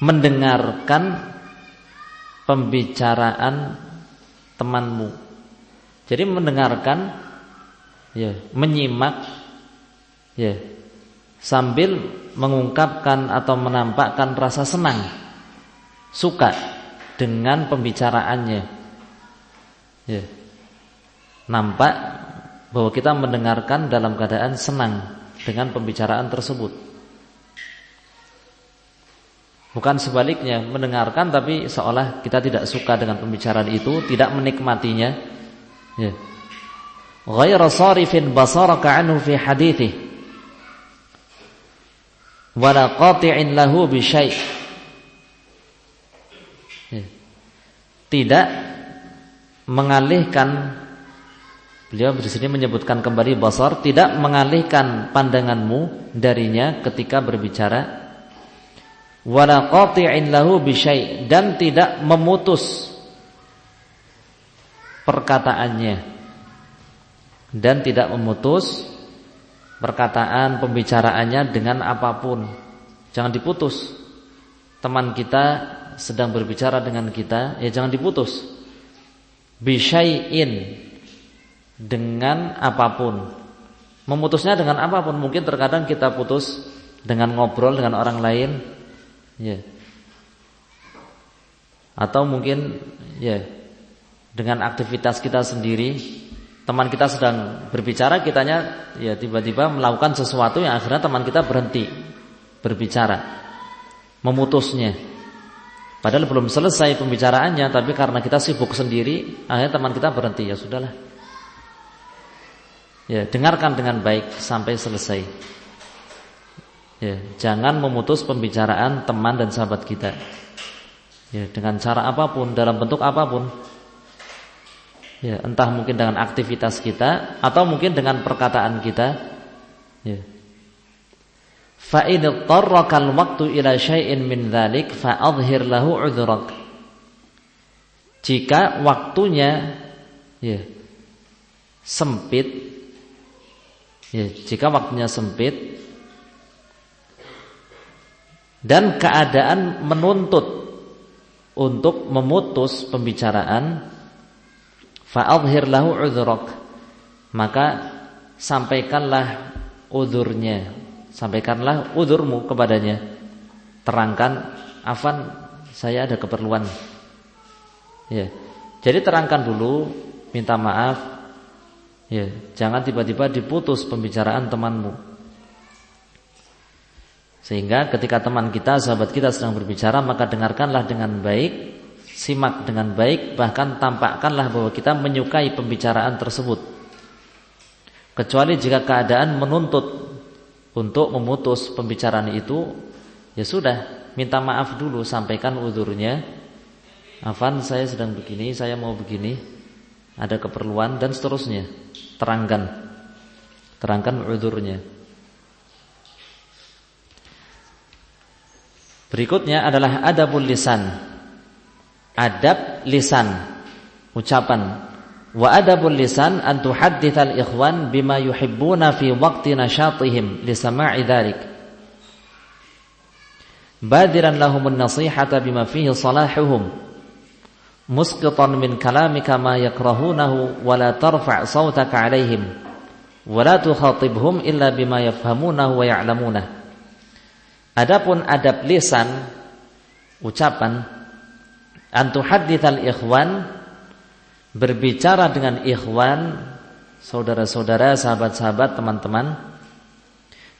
mendengarkan pembicaraan temanmu. Jadi mendengarkan, menyimak, sambil mengungkapkan atau menampakkan rasa senang, suka dengan pembicaraannya. Nampak bahwa kita mendengarkan dalam keadaan senang dengan pembicaraan tersebut. Bukan sebaliknya, mendengarkan tapi seolah kita tidak suka dengan pembicaraan itu, tidak menikmatinya. Ghairu sarifin basaraka anhu fi hadithih wala qati'in lahu bi syai'. Tidak mengalihkan, beliau di sini menyebutkan kembali basar, tidak mengalihkan pandanganmu darinya ketika berbicara. Wala qati'in lahu bi syai', dan tidak memutus perkataannya, dan tidak memutus perkataan pembicaraannya dengan apapun. Jangan diputus. Teman kita sedang berbicara dengan kita, jangan diputus. Bi syai'in, dengan apapun. Memutusnya dengan apapun. Mungkin terkadang kita putus dengan ngobrol dengan orang lain, atau mungkin dengan aktivitas kita sendiri. Teman kita sedang berbicara, kitanya tiba-tiba melakukan sesuatu yang akhirnya teman kita berhenti berbicara, memutusnya. Padahal belum selesai pembicaraannya, tapi karena kita sibuk sendiri, akhirnya teman kita berhenti. Ya sudahlah, dengarkan dengan baik sampai selesai. Jangan memutus pembicaraan teman dan sahabat kita, dengan cara apapun, dalam bentuk apapun. Entah mungkin dengan aktivitas kita atau mungkin dengan perkataan kita. Fa in tarrakal waqtu ila syai'in min dzalik fa adhhir lahu 'udhrak. Jika waktunya sempit, jika waktunya sempit dan keadaan menuntut untuk memutus pembicaraan, fa adhhir lahu 'udhrak, maka sampaikanlah udhurnya, sampaikanlah udhurmu kepadanya. Terangkan, afan, saya ada keperluan. Jadi terangkan dulu, minta maaf. Jangan tiba-tiba diputus pembicaraan temanmu. Sehingga ketika teman kita, sahabat kita sedang berbicara, maka dengarkanlah dengan baik, simak dengan baik, bahkan tampakkanlah bahwa kita menyukai pembicaraan tersebut. Kecuali jika keadaan menuntut untuk memutus pembicaraan itu, ya sudah, minta maaf dulu, sampaikan uzurnya. Afan, saya sedang begini, saya mau begini, ada keperluan, dan seterusnya. Terangkan uzurnya. Berikutnya adalah adabul lisan. Adab lisan, ucapan. Wa adabul lisan an tuhadditsal ikhwan bima yuhibbuna fi waqti nashatihim li sama'i dzalik. Badiran lahumun nasihata bima fihi salahuhum. Musqitan min kalamika ma yakrahunahu wa la tarfa' sawtaka 'alaihim wa la tukhatibhum illa bima yafhamunahu wa ya'lamunah. Adapun adab lisan, ucapan, an tuhadditsal ikhwan, berbicara dengan ikhwan, saudara-saudara, sahabat-sahabat, teman-teman,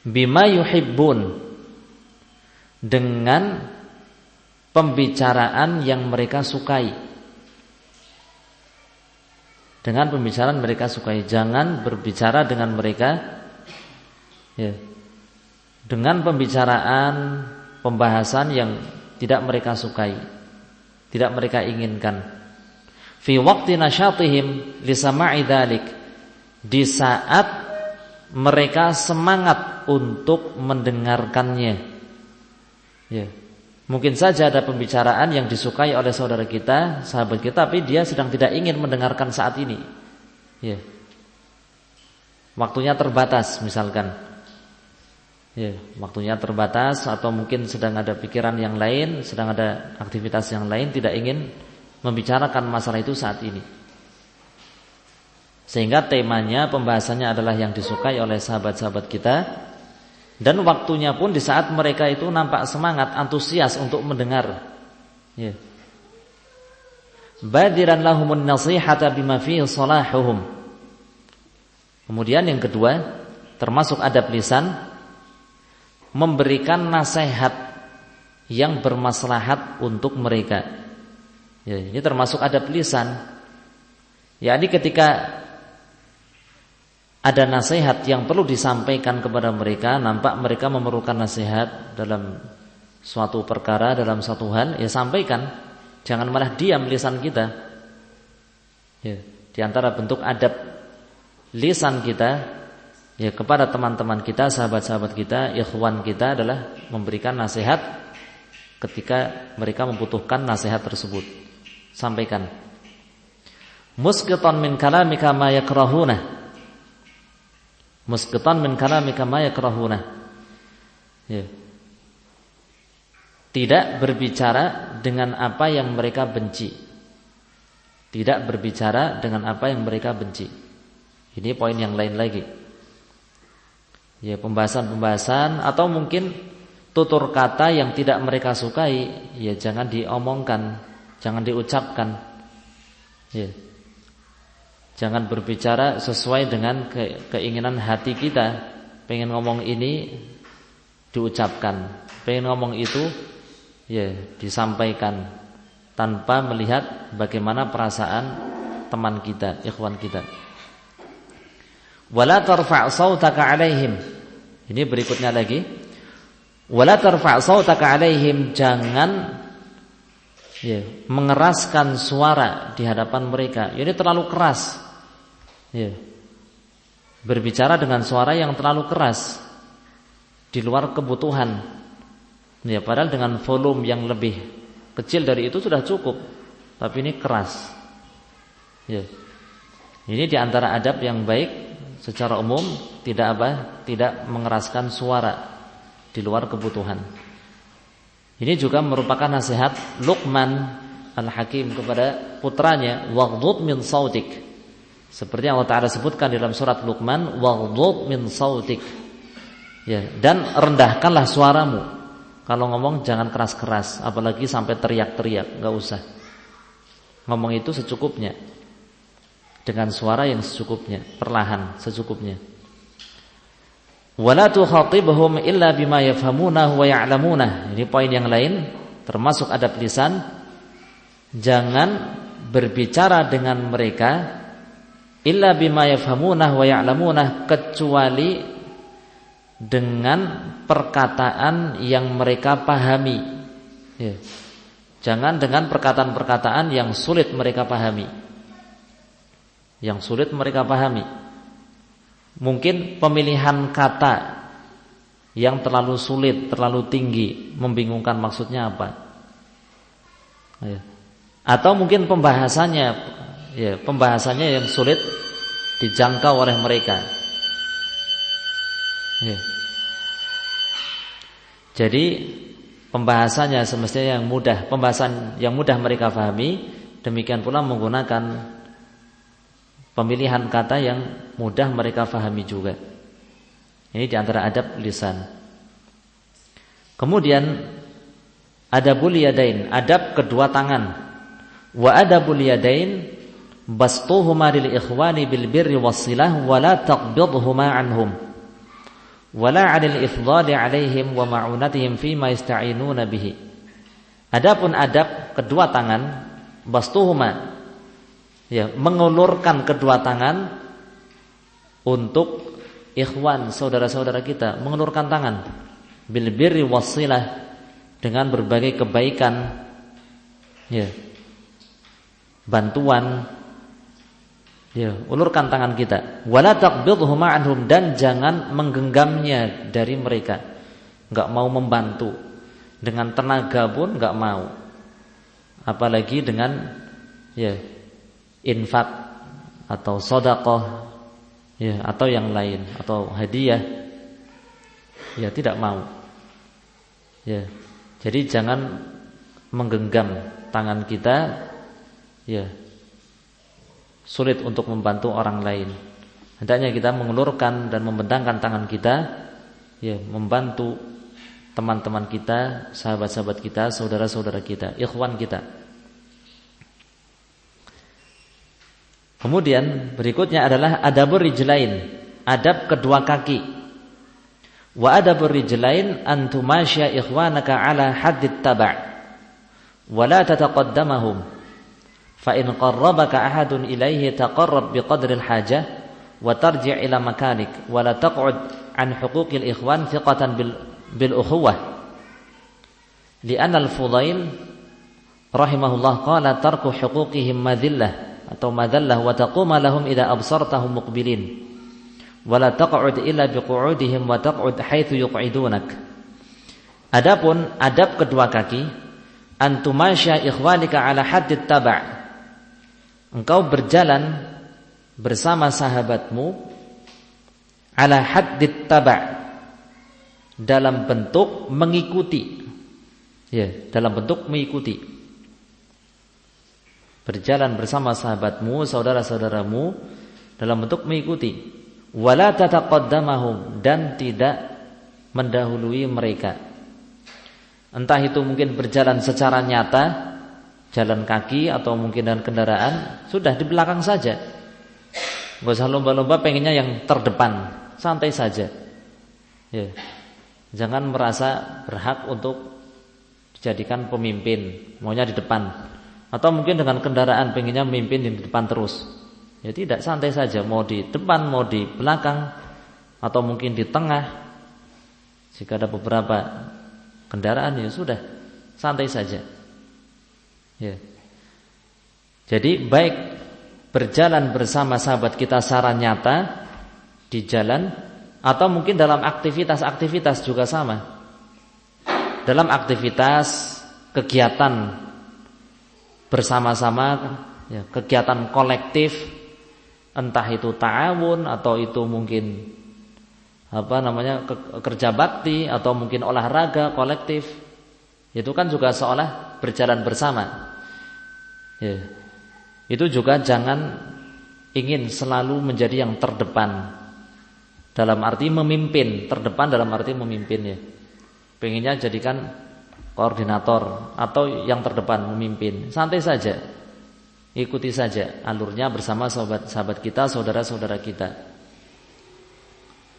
bima yuhibbun, dengan pembicaraan yang mereka sukai. Dengan pembicaraan mereka sukai. Jangan berbicara dengan mereka dengan pembicaraan, pembahasan yang tidak mereka sukai, tidak mereka inginkan. Fi waqti nasyatihim li sama'i dzalik, di saat mereka semangat untuk mendengarkannya. Mungkin saja ada pembicaraan yang disukai oleh saudara kita, sahabat kita, tapi dia sedang tidak ingin mendengarkan saat ini. Waktunya terbatas misalkan. Waktunya terbatas, atau mungkin sedang ada pikiran yang lain, sedang ada aktivitas yang lain, tidak ingin membicarakan masalah itu saat ini. Sehingga temanya, pembahasannya adalah yang disukai oleh sahabat-sahabat kita. Dan waktunya pun di saat mereka itu nampak semangat, antusias untuk mendengar. Badiran lahumun nasihata bima fihi salahuhum. Kemudian yang kedua, termasuk adab lisan, memberikan nasihat yang bermaslahat untuk mereka. Ini termasuk adab lisan. Yakni ketika ada nasihat yang perlu disampaikan kepada mereka, nampak mereka memerlukan nasihat dalam suatu perkara, dalam suatu hal, sampaikan. Jangan malah diam lisan kita. Di antara bentuk adab lisan kita kepada teman-teman kita, sahabat-sahabat kita, ikhwan kita adalah memberikan nasihat ketika mereka membutuhkan nasihat tersebut. Sampaikan. Musqitan min kalamika ma yakrahuna. Musqitan min kalamika ma yakrahuna. Tidak berbicara dengan apa yang mereka benci. Tidak berbicara dengan apa yang mereka benci. Ini poin yang lain lagi. Pembahasan-pembahasan atau mungkin tutur kata yang tidak mereka sukai, jangan diomongkan, jangan diucapkan. Jangan berbicara sesuai dengan keinginan hati kita. Pengen ngomong ini diucapkan, pengen ngomong itu disampaikan tanpa melihat bagaimana perasaan teman kita, ikhwan kita. Wala tarfa' sautaka 'alaihim. Ini berikutnya lagi. Wala tarfa' sautaka 'alaihim, jangan mengeraskan suara di hadapan mereka. Ini terlalu keras. Berbicara dengan suara yang terlalu keras di luar kebutuhan. Padahal dengan volume yang lebih kecil dari itu sudah cukup, tapi ini keras. Ini di antara adab yang baik secara umum, tidak mengeraskan suara di luar kebutuhan. Ini juga merupakan nasihat Luqman Al-Hakim kepada putranya, waghdud min sautik. Seperti yang Allah Ta'ala sebutkan dalam surat Luqman, waghdud min sautik. Dan rendahkanlah suaramu. Kalau ngomong jangan keras-keras, apalagi sampai teriak-teriak, enggak usah. Ngomong itu secukupnya, dengan suara yang secukupnya, perlahan, secukupnya. Wala tukhatibhum illa bima yafhamunah wa ya'lamunah. Ini poin yang lain, termasuk adab lisan. Jangan berbicara dengan mereka illa bima yafhamunah wa ya'lamunah, kecuali dengan perkataan yang mereka pahami. Jangan dengan perkataan-perkataan yang sulit mereka pahami. Yang sulit mereka pahami. Mungkin pemilihan kata yang terlalu sulit, terlalu tinggi, membingungkan maksudnya apa. Atau mungkin pembahasannya yang sulit dijangkau oleh mereka. Jadi pembahasannya semestinya yang mudah, pembahasan yang mudah mereka pahami. Demikian pula menggunakan pemilihan kata yang mudah mereka fahami juga. Ini di antara adab lisan. Kemudian adabul yadain, adab kedua tangan. Wa adabul yadain, bastuhuma lil ikhwani bil birri wassilah wa la taqbidhuma anhum wa la 'anil ifdhali 'alaihim wa ma'unatihim fima yasta'inuna bihi. Adapun adab kedua tangan, bastuhuma, ya, mengulurkan kedua tangan untuk ikhwan, saudara-saudara kita, mengulurkan tangan bil birri wassilah, dengan berbagai kebaikan, ya, bantuan, ya, ulurkan tangan kita. Wala taqbidhuma anhum, dan jangan menggenggamnya dari mereka. Enggak mau membantu dengan tenaga pun enggak mau. Apalagi dengan, ya, infak atau sedekah, ya, atau yang lain, atau hadiah, ya, tidak mau. Ya. Jadi jangan menggenggam tangan kita, ya, sulit untuk membantu orang lain. Hendaknya kita mengulurkan dan membentangkan tangan kita, ya, membantu teman-teman kita, sahabat-sahabat kita, saudara-saudara kita, ikhwan kita. Kemudian berikutnya adalah adabur rijlain, adab kedua kaki. Wa adabur rijlain an tumasya ikhwanaka ala haddit taba' wa la tataqaddamahum. Fa in qarrabaka ahadun ilaihi taqarrab biqadri al-hajah wa tarji' ila makanik wa la taq'ud an huquqil ikhwan thiqatan bil ukhuwah. Li'anna al-Fudail rahimahullah qala tarku huquqihim madillah atau madallah wa taquma lahum idza absartahum muqbilin wa la taq'ud illa biqu'udihim wa taq'ud haitsu yuq'idunak. Adapun adab kedua kaki, antumasya ikhwanika ala haddit taba', engkau berjalan bersama sahabatmu ala haddit taba', dalam bentuk mengikuti, ya, dalam bentuk mengikuti. Berjalan bersama sahabatmu, saudara-saudaramu, dalam bentuk mengikuti. Wala tataqaddamahum, dan tidak mendahului mereka. Entah itu mungkin berjalan secara nyata, jalan kaki, atau mungkin dengan kendaraan, sudah di belakang saja. Enggak usah lomba-lomba pengennya yang terdepan, santai saja. Ya. Jangan merasa berhak untuk dijadikan pemimpin, maunya di depan. Atau mungkin dengan kendaraan pengennya memimpin di depan terus. Ya tidak, santai saja, mau di depan, mau di belakang, atau mungkin di tengah. Jika ada beberapa kendaraan, ya sudah, santai saja. Ya. Jadi baik berjalan bersama sahabat kita secara nyata di jalan, atau mungkin dalam aktivitas-aktivitas juga sama. Dalam aktivitas kegiatan bersama-sama, ya, kegiatan kolektif, entah itu ta'awun atau itu mungkin kerja bakti, atau mungkin olahraga kolektif, itu kan juga seolah berjalan bersama. Ya. Itu juga jangan ingin selalu menjadi yang terdepan, dalam arti memimpin, terdepan dalam arti memimpin, ya. Pengennya jadikan koordinator atau yang terdepan memimpin. Santai saja, ikuti saja alurnya bersama sahabat-sahabat kita, saudara-saudara kita.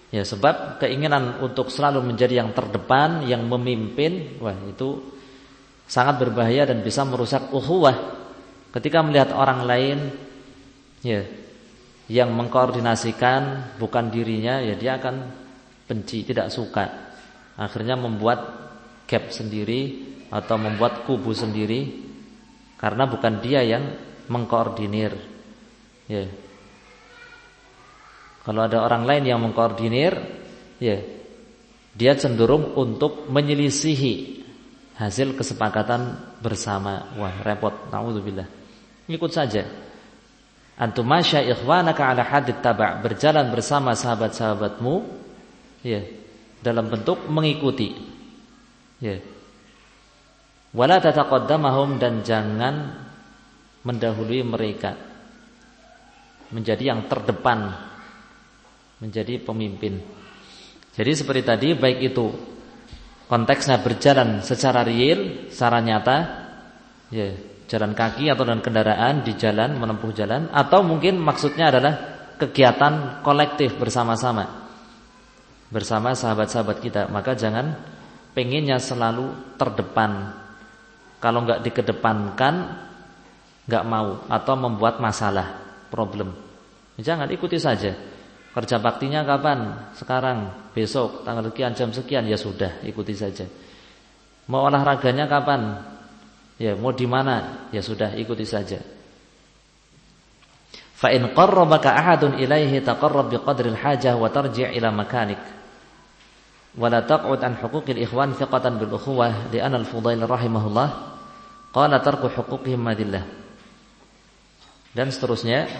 Ya, sebab keinginan untuk selalu menjadi yang terdepan, yang memimpin, wah, itu sangat berbahaya dan bisa merusak ukhuwah. Ketika melihat orang lain, ya, yang mengkoordinasikan bukan dirinya, ya dia akan benci, tidak suka. Akhirnya membuat gap sendiri atau membuat kubu sendiri karena bukan dia yang mengkoordinir. Ya. Kalau ada orang lain yang mengkoordinir, ya, dia cenderung untuk menyelisihi hasil kesepakatan bersama. Wah, repot. Nauzubillah. Ikut saja. Antumasya ikhwanaka ala haddit taba', berjalan bersama sahabat-sahabatmu, ya, dalam bentuk mengikuti. Ya. Wala tataqaddamahum, dan jangan mendahului mereka, menjadi yang terdepan, menjadi pemimpin. Jadi seperti tadi, baik itu konteksnya berjalan secara real, secara nyata, ya, jalan kaki atau dengan kendaraan di jalan, menempuh jalan, atau mungkin maksudnya adalah kegiatan kolektif bersama-sama bersama sahabat-sahabat kita. Maka jangan pengennya selalu terdepan. Kalau enggak dikedepankan, enggak mau atau membuat masalah, problem. Jangan, ikuti saja. Kerja baktinya kapan? Sekarang, besok, tanggal sekian, jam sekian, ya sudah, ikuti saja. Mau olahraganya kapan? Ya, mau di mana? Ya sudah, ikuti saja. Fa in qarrabaka ahadun ilaihi taqarrab biqadril hajah wa tarji' ila makanik. Wa la taq'ud an huquqil ikhwan thiqatan bil ukhuwah li anna al-Fudail rahimahullah qala tarku huquqihim madillah. Dan seterusnya,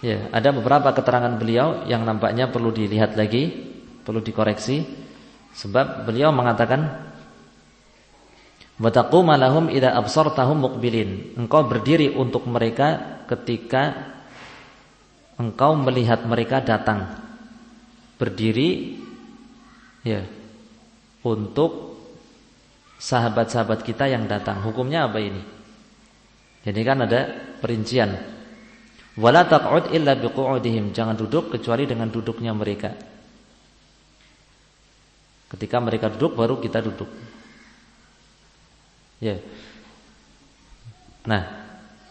ya, ada beberapa keterangan beliau yang nampaknya perlu dilihat lagi, perlu dikoreksi, sebab beliau mengatakan wa taquma lahum idza absartahum muqbilin. Engkau berdiri untuk mereka ketika engkau melihat mereka datang. Berdiri, ya, untuk sahabat-sahabat kita yang datang. Hukumnya apa ini? Jadi kan ada perincian. Wala taq'ud illa biqu'udihim. Jangan duduk kecuali dengan duduknya mereka. Ketika mereka duduk baru kita duduk. Ya. Nah,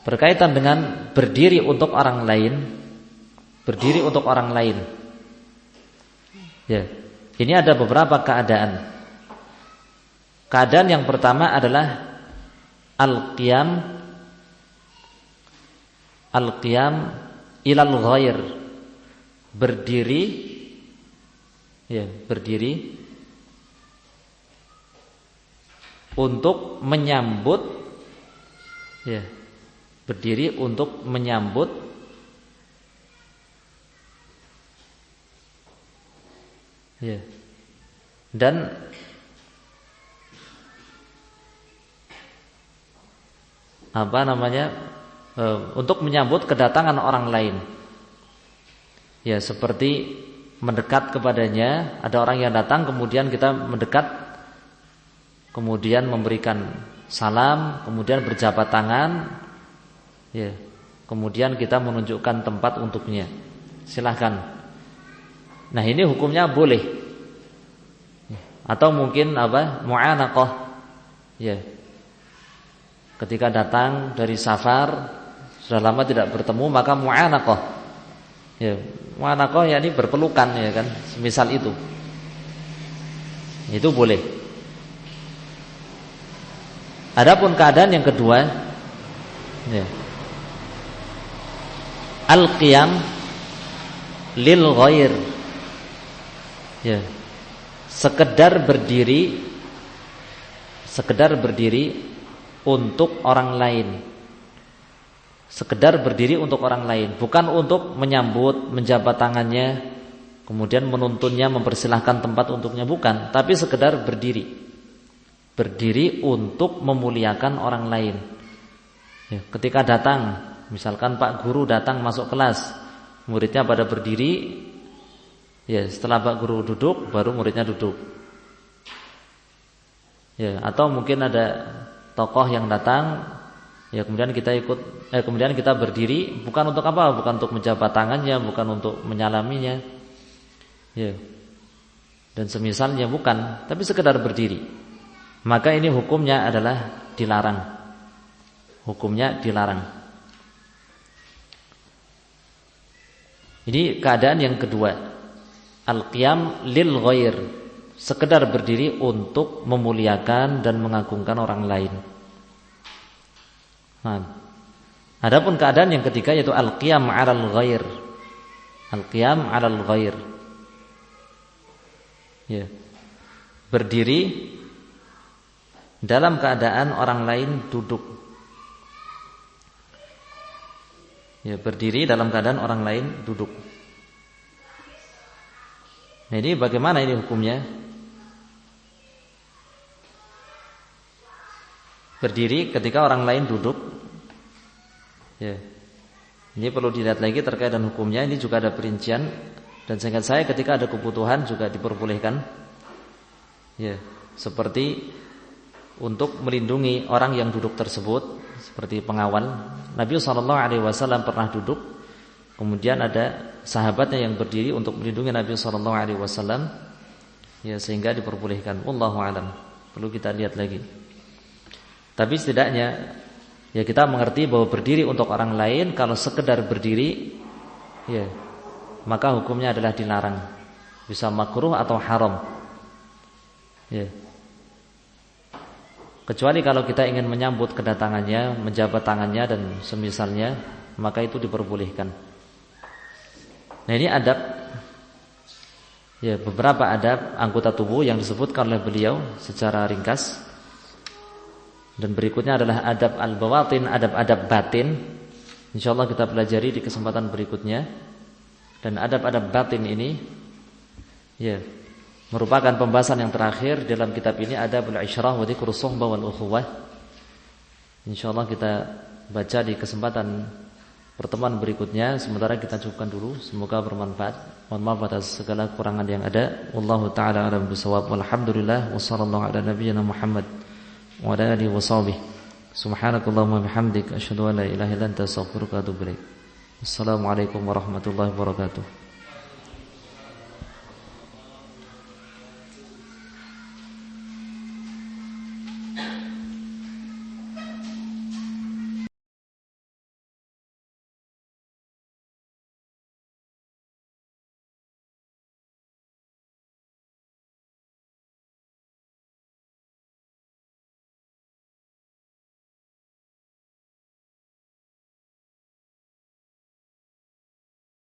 berkaitan dengan berdiri untuk orang lain, berdiri untuk orang lain. Ya. Ini ada beberapa keadaan. Keadaan yang pertama adalah al-qiyam ilal ghair. Berdiri, ya, berdiri untuk menyambut, ya, berdiri untuk menyambut, ya, dan apa namanya, untuk menyambut kedatangan orang lain. Ya, seperti mendekat kepadanya. Ada orang yang datang, kemudian kita mendekat, kemudian memberikan salam, kemudian berjabat tangan, ya, kemudian kita menunjukkan tempat untuknya. Silahkan. Nah, ini hukumnya boleh. Atau mungkin apa? Mu'anaqah. Ya. Ketika datang dari safar, sudah lama tidak bertemu, maka mu'anaqah. Ya, mu'anaqah yakni berpelukan, ya kan? Semisal itu. Itu boleh. Adapun keadaan yang kedua, ya, al-qiyam lil ghair. Ya. Sekedar berdiri untuk orang lain. Sekedar berdiri untuk orang lain, bukan untuk menyambut, menjabat tangannya, kemudian menuntunnya, mempersilahkan tempat untuknya, bukan, tapi sekedar berdiri. Berdiri untuk memuliakan orang lain. Ya, ketika datang, misalkan Pak Guru datang masuk kelas, muridnya pada berdiri, ya, setelah Pak Guru duduk, baru muridnya duduk. Ya, atau mungkin ada tokoh yang datang, ya, kemudian kita kemudian kita berdiri, bukan untuk apa? Bukan untuk menjabat tangannya, bukan untuk menyalaminya. Ya. Dan semisalnya, bukan, tapi sekedar berdiri. Maka ini hukumnya adalah dilarang. Hukumnya dilarang. Ini keadaan yang kedua. Al-qiyam lil ghair. Sekedar berdiri untuk memuliakan dan mengagungkan orang lain. Nah, adapun keadaan yang ketiga yaitu al-qiyam 'alal ghair. Al-qiyam 'alal ghair. Ya. Berdiri dalam keadaan orang lain duduk. Ya, berdiri dalam keadaan orang lain duduk. Nah, ini bagaimana ini hukumnya? Berdiri ketika orang lain duduk. Ya. Ini perlu dilihat lagi terkait dengan hukumnya. Ini juga ada perincian. Dan seingat saya ketika ada kebutuhan juga diperbolehkan. Ya, seperti untuk melindungi orang yang duduk tersebut seperti pengawal. Nabi SAW pernah duduk, kemudian ada sahabatnya yang berdiri untuk melindungi Nabi SAW, ya, sehingga diperbolehkan. Wallahu a'lam. Perlu kita lihat lagi. Tapi setidaknya ya kita mengerti bahwa berdiri untuk orang lain, kalau sekedar berdiri, ya, maka hukumnya adalah dilarang, bisa makruh atau haram, ya. Kecuali kalau kita ingin menyambut kedatangannya, menjabat tangannya dan semisalnya, maka itu diperbolehkan. Nah, ini adab, ya, beberapa adab anggota tubuh yang disebutkan oleh beliau secara ringkas. Dan berikutnya adalah adab al-bawatin, adab-adab batin. InsyaAllah kita pelajari di kesempatan berikutnya. Dan adab-adab batin ini, ya, merupakan pembahasan yang terakhir dalam kitab ini, adabul isyrah wa dzikrus suhbah wal ukhuwah. InsyaAllah kita baca di kesempatan pertemuan berikutnya. Sementara kita cukupkan dulu. Semoga bermanfaat. Mohon maaf atas segala kekurangan yang ada. Wallahu ta'ala a'lam bishawab. Walhamdulillah. Wassallallahu ala nabiyyina Muhammad wa ala alihi wa sahbihi. Subhanakallahumma bihamdik asyhadu an la ilaha illa anta astaghfiruka wa atubu ilaik. Assalamualaikum warahmatullahi wabarakatuh.